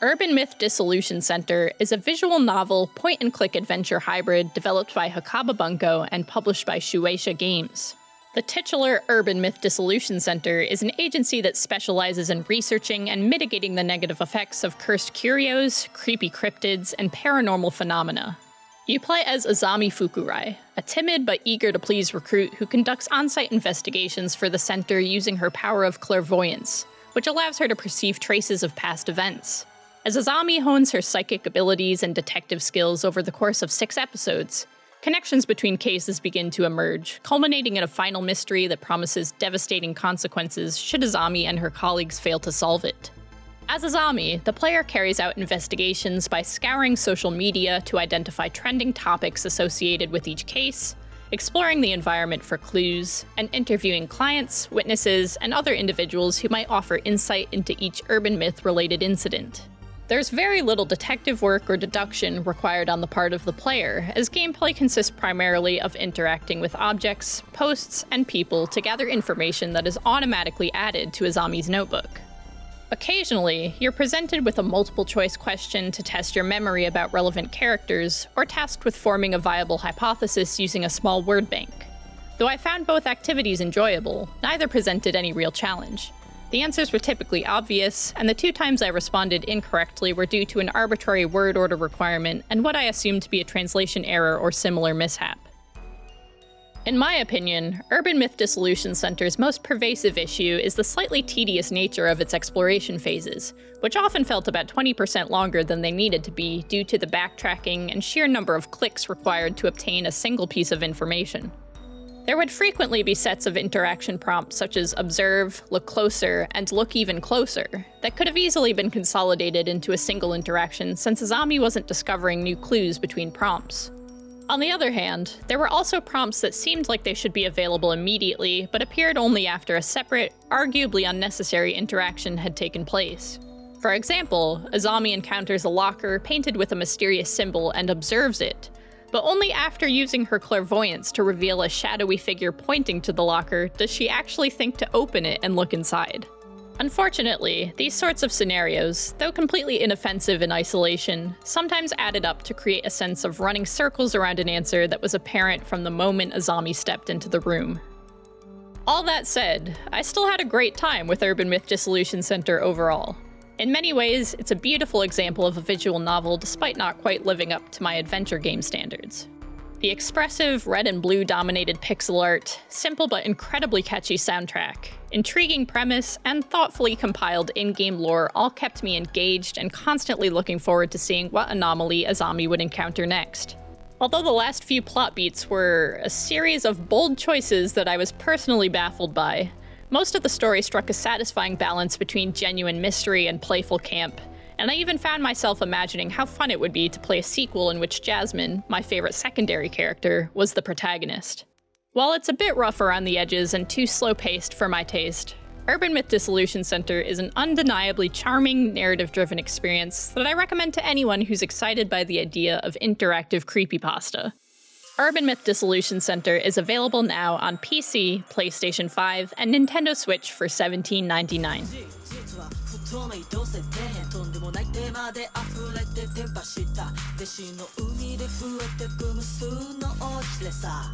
Urban Myth Dissolution Center is a visual novel point-and-click adventure hybrid developed by Hakababunko and published by Shueisha Games. The titular Urban Myth Dissolution Center is an agency that specializes in researching and mitigating the negative effects of cursed curios, creepy cryptids, and paranormal phenomena. You play as Azami Fukurai, a timid but eager-to-please recruit who conducts on-site investigations for the center using her power of clairvoyance, which allows her to perceive traces of past events. As Azami hones her psychic abilities and detective skills over the course of 6 episodes, connections between cases begin to emerge, culminating in a final mystery that promises devastating consequences should Azami and her colleagues fail to solve it. As Azami, the player carries out investigations by scouring social media to identify trending topics associated with each case, exploring the environment for clues, and interviewing clients, witnesses, and other individuals who might offer insight into each urban myth-related incident. There's very little detective work or deduction required on the part of the player, as gameplay consists primarily of interacting with objects, posts, and people to gather information that is automatically added to Azami's notebook. Occasionally, you're presented with a multiple-choice question to test your memory about relevant characters, or tasked with forming a viable hypothesis using a small word bank. Though I found both activities enjoyable, neither presented any real challenge. The answers were typically obvious, and the 2 times I responded incorrectly were due to an arbitrary word order requirement and what I assumed to be a translation error or similar mishap. In my opinion, Urban Myth Dissolution Center's most pervasive issue is the slightly tedious nature of its exploration phases, which often felt about 20% longer than they needed to be due to the backtracking and sheer number of clicks required to obtain a single piece of information. There would frequently be sets of interaction prompts such as observe, look closer, and look even closer, that could have easily been consolidated into a single interaction since Azami wasn't discovering new clues between prompts. On the other hand, there were also prompts that seemed like they should be available immediately, but appeared only after a separate, arguably unnecessary interaction had taken place. For example, Azami encounters a locker painted with a mysterious symbol and observes it, but only after using her clairvoyance to reveal a shadowy figure pointing to the locker does she actually think to open it and look inside. Unfortunately, these sorts of scenarios, though completely inoffensive in isolation, sometimes added up to create a sense of running circles around an answer that was apparent from the moment Azami stepped into the room. All that said, I still had a great time with Urban Myth Dissolution Center overall. In many ways, it's a beautiful example of a visual novel despite not quite living up to my adventure game standards. The expressive red and blue dominated pixel art, simple but incredibly catchy soundtrack, intriguing premise, and thoughtfully compiled in-game lore all kept me engaged and constantly looking forward to seeing what anomaly Azami would encounter next. Although the last few plot beats were a series of bold choices that I was personally baffled by, most of the story struck a satisfying balance between genuine mystery and playful camp, and I even found myself imagining how fun it would be to play a sequel in which Jasmine, my favorite secondary character, was the protagonist. While it's a bit rough around the edges and too slow-paced for my taste, Urban Myth Dissolution Center is an undeniably charming, narrative-driven experience that I recommend to anyone who's excited by the idea of interactive creepypasta. Urban Myth Dissolution Center is available now on PC, PlayStation 5, and Nintendo Switch for $17.99. 不透明どうせ底辺とんでもないテーマで溢れて伝播した弟子の海で増えてく無数の大きれさ、